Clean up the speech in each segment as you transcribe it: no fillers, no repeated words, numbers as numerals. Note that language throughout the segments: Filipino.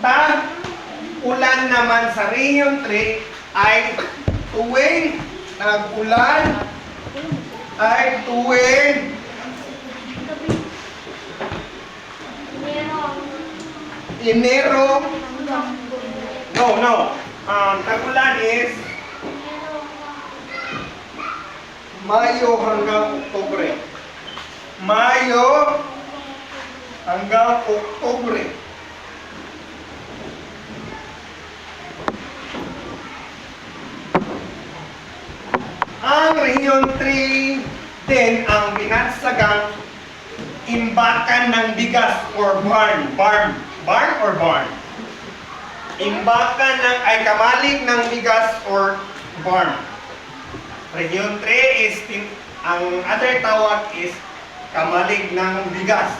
Tag-ulan naman sa Region 3 ay tuwing tag-ulan ay tuwing Enero. No. Tag-ulan is Mayo hanggang Oktubre. Mayo hanggang Oktubre. Ang Region 3 din ang binagsagang imbakan ng bigas or barn. Barn or barn? Imbakan ng ay kamalig ng bigas or barn. Region 3 is ang other tawag is kamalig ng bigas.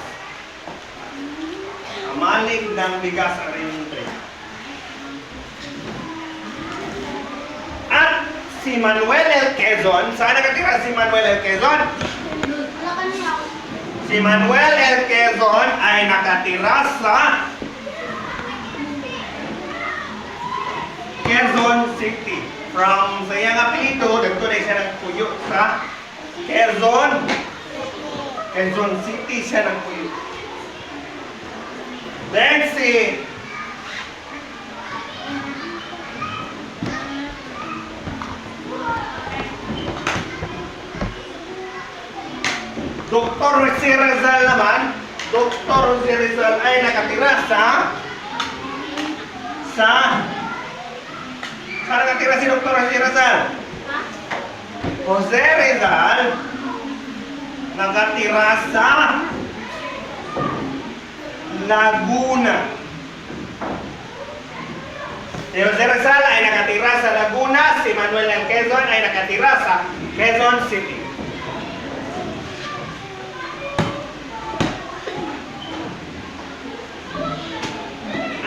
Kamalig ng bigas ang Region 3. At si Manuel L. Quezon, saan nakatira si Manuel L. Quezon? Si Manuel L. Quezon ay nakatira sa Quezon City. From sa iyang apelido, nagtunay siya ng puyo sa Quezon City siya ng puyo. Then si Dr. Jose Rizal naman, Dr. Jose Rizal ay nakatira saan nakatira si Dr. Jose Rizal? Jose Rizal nakatira sa Laguna. Si Jose Rizal ay nakatira sa Laguna, si Manuel L. Quezon ay nakatira sa Quezon City.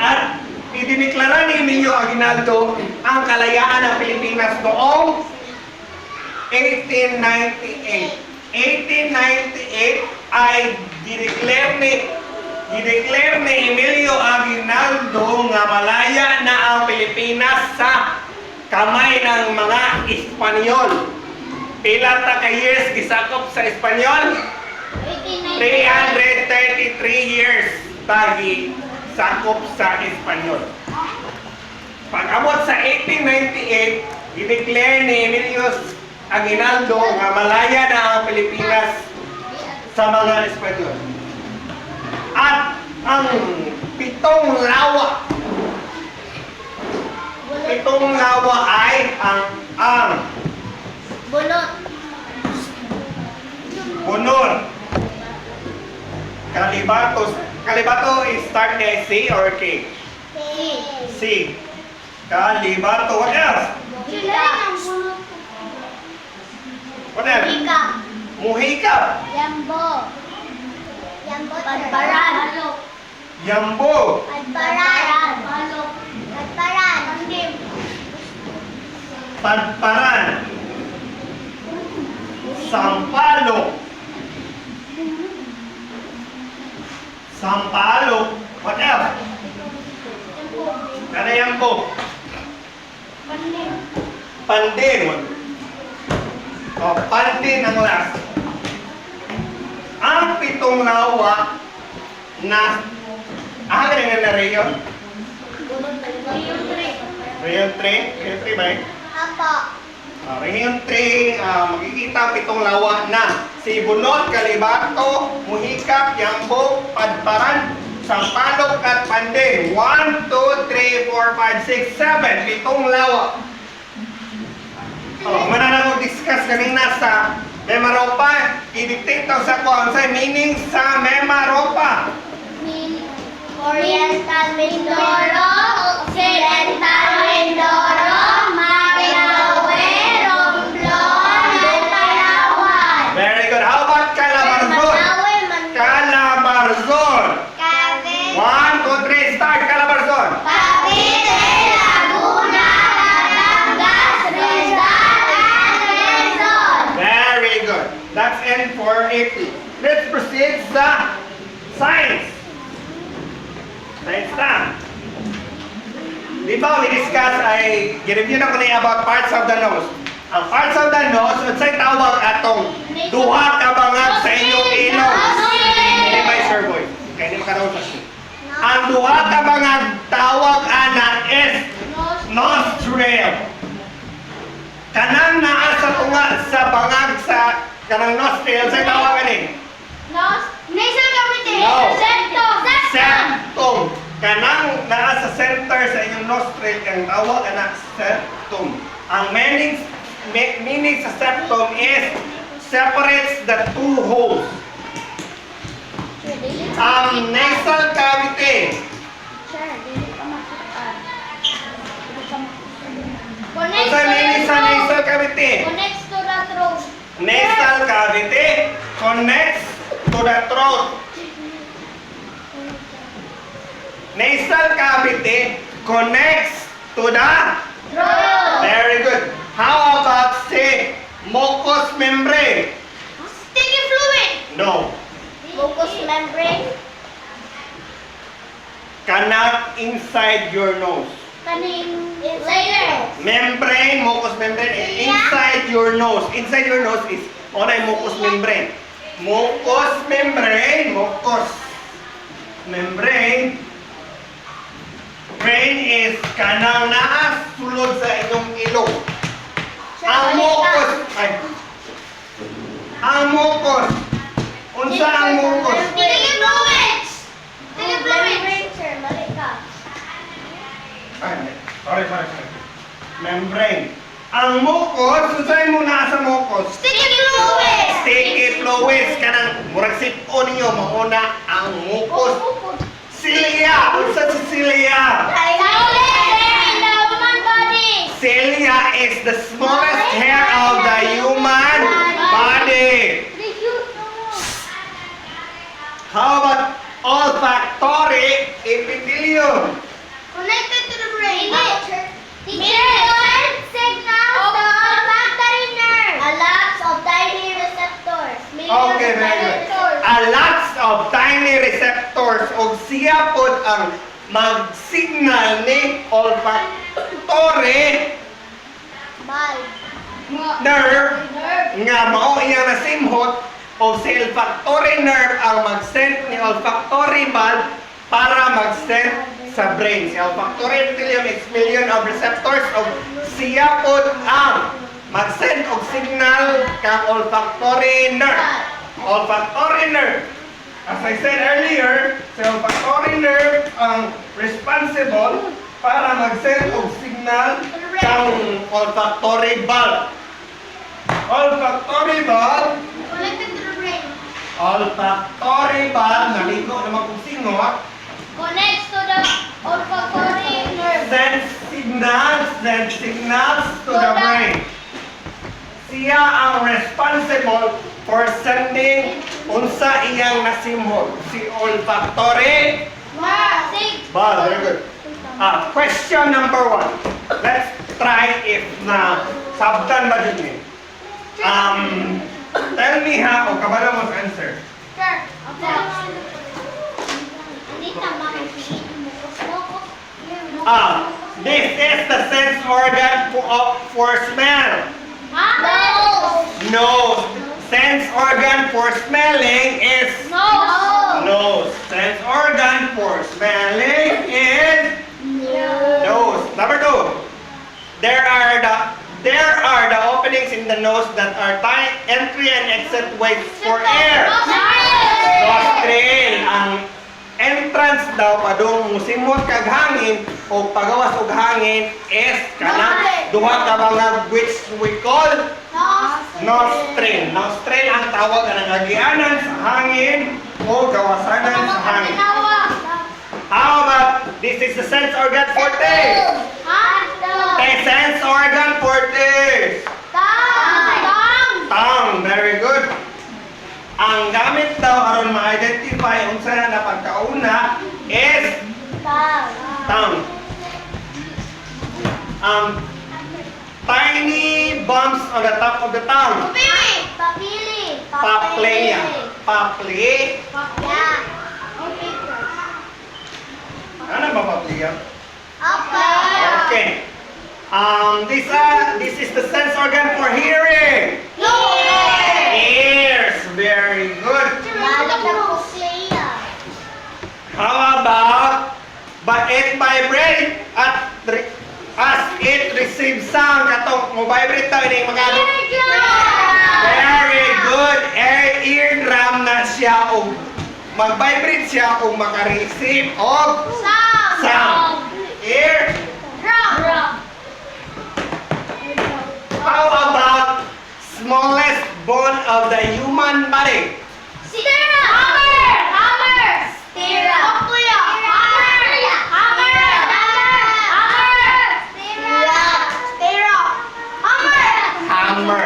At idineklara ni Emilio Aguinaldo ang kalayaan ng Pilipinas noong 1898. 1898 ay dideclare ni Emilio Aguinaldo nga malaya na ang Pilipinas sa kamay ng mga Espanyol. Pila ta ka years gisakop sa Espanyol? 333 years tagi sakop sa Espanyol. Pag-abot sa 1898, i-declare ni Emilio Aguinaldo nga malaya na ang Pilipinas sa mga Espanyol. At ang pitong lawa ay ang Bunod. Kalibato is start by C or K? C. Kalibato. What else? What else? Muhika. Yambo. Yambo. Padparan. Sampalo. What else? Yambo. Pandin. Pandin ang last. Ang pitong lawa na ganyan na Rayon? Rayon 3? Rayon 3 ba eh? Apo. Rayon 3, makikita ang pitong lawa na si Bunod, Kalibato, Muhikap, Yambo, Padparan, Sampalok at Pandin. 1, 2, 3, 4, 5, 6, 7. Pitong lawa. Mananang discuss kanina sa Memaropa. I-dictate daw sa kung sa meaning sa Memaropa. Oriental Mindoro, Occidental Mindoro, Marilao, Romblon, at Palawan. Very good. How about Calabarzon? Calabarzon. 1, 2, 3, start. Calabarzon. Cavite, Laguna, Batangas, Rizal, and Quezon. Very good. That's N for AP. Let's proceed sa science. Science na. Di ba, we discuss ay, gireview na ko na about parts of the nose. Ang parts of the nose, unsay tawag atong duha ka bangag sa inyong ilong. Hindi ba, sir boy? Kaya hindi makaraw sa siya. Ang duha ka bangag tawag ana is nostril. Kanang naa sa tunga sa bangag sa kanang nostril, unsay tawag ani? Nasal cavity. No. Septum. Septum. Kanang naa sa center sa inyong nostril, ang tawag ana septum. Ang meaning sa septum is separates the two holes. Ang nasal cavity, Connects unsa to meaning the sa throat. nasal cavity? Connects to the throat. Nasal cavity connects to the throat. Nasal cavity connects to the Throat. Very good. How about say mucous membrane? Sticky fluid. No. Mucous membrane. Cannot inside your nose. Kaning layer. Membrane, mucous membrane, inside your nose. Inside your nose is onay mucous membrane. Mucous membrane, mucous membrane. Brain is kanang naa sulod sa inyong ilong. Ang mucous, ang mucous. Unsa ang mucous? Sticky fluids. Sticky fluids. Sir, mali ka. Sorry. Membrane. Ang mucous, unsay mo naa sa mucous? Sticky fluids. Sticky fluids kanang murag sip-o ninyo mauna ang mucous. Cilia, unsa sa cilia? Silent hair in the human body. Cilia is the smallest hair of the human body. How about olfactory epithelium? Connected to the brain. Teacher, signals the olfactory nerve. A lot of tiny receptors. Okay, very good. A lots of tiny receptors o siya pod ang mag-signal ni olfactory nerve nga mao iyang nasimhot o si olfactory nerve ang mag-send ni olfactory bulb para mag-send sa brain. Si olfactory epithelium is million of receptors o siya pod ang mag-send og signal kang olfactory nerve. Olfactory nerve. As I said earlier, si olfactory nerve ang responsible para mag-send og signal kang olfactory bulb. Olfactory bulb, Connected to the brain. olfactory bulb, naligo naman kung sino, Connects to the olfactory nerve. send signals to the brain. Siya ang responsible for sending unsa iyang nasimhot. Si olfactory bulb. Very good. Question number 1. Let's try if na sabtan ba dun eh. Tell me ha, o kabalo mo sa answer. Sure. Okay. Hindi tama kay This is the sense organ for smell. Nose. Sense organ for smelling is nose. Sense organ for smelling is nose. Number 2. There are the openings in the nose that are entry and exit ways for air. Nostril. Ang entrance daw padung musimot kag hangin o pagawas og hangin is kanang duha ka mga which we call nostril. Nostril ang tawag ang agianan sa hangin o gawasanan sa hangin. How about this is the sense organ for taste? Sense organ for taste. Tongue. Very good. Ang gamit daw aron ma-identify unsa na pagkauna is tongue. Tiny bumps on the top of the tongue. Papilla. Papli. Ano ba papilla? This is the sense organ for hearing. Ears. Very good. How about, but it vibrate as it receives sound, katong mo vibrate daw ini magano. Very good. Eardrum na siya o mag-vibrate siya o maka-receive of sound. Ear. How about smallest bone of the human body? Hammer.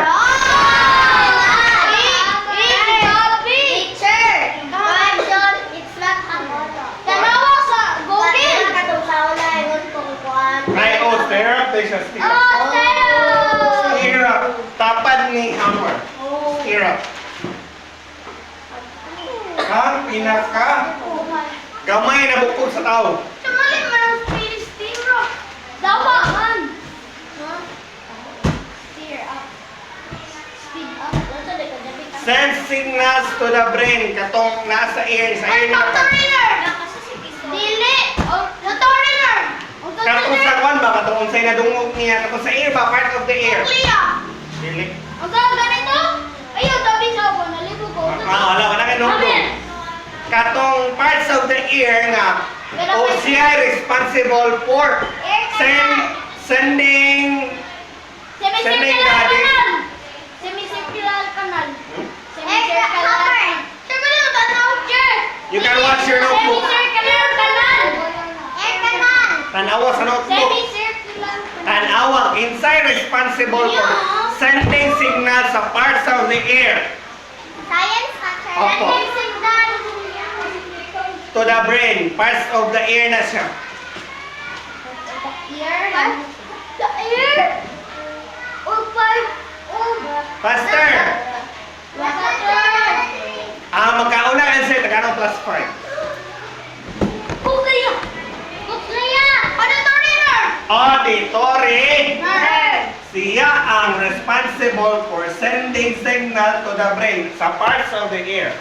Ay, oh, stirrup. They siya stirrup. Stirrup. Tapad ni hammer. Stirrup. Ang pinaka gamay na bukod sa tao. Send signals to the brain katong nasa ear sa ear na katong sa kwan ba katong unsay nadungog niya katong sa ear ba part of the ear. Dili. Wala ka na kanungdong. Katong parts of the ear nga o siya responsible for sending You can watch your notebook. Tanawa sa notebook. Tanawa inside responsible for sending signals sa parts of the ear Opo. to the brain. Parts of the ear na siya. Faster. Magkauna answer taganong +5. Auditory. Siya ang responsible for sending signal to the brain sa parts of the ear.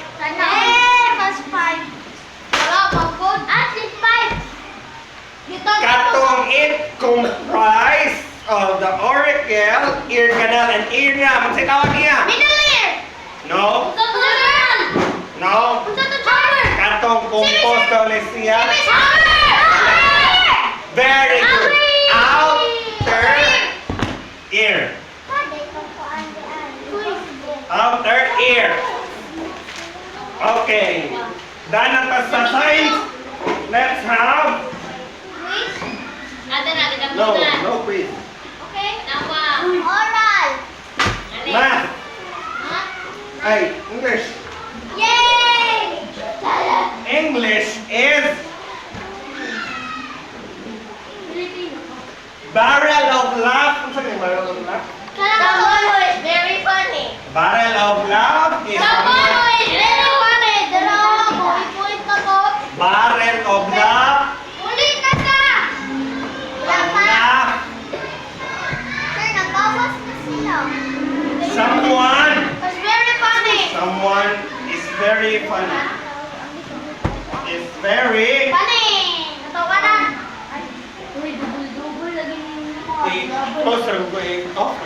Katong it comprise of the auricle, ear canal, and eardrum. Ang tawag niya? No. No. Katong composed daw ni siya. Very good. Outer ear. Outer ear. Okay. Done ang sa science. Let's have no quiz. Math. Ay, English. English is barrel of laugh. Ano sabi barrel of laugh? Very funny. Barrel of laugh is barrel of laugh. Laugh. Someone is very funny. Is very closer going off.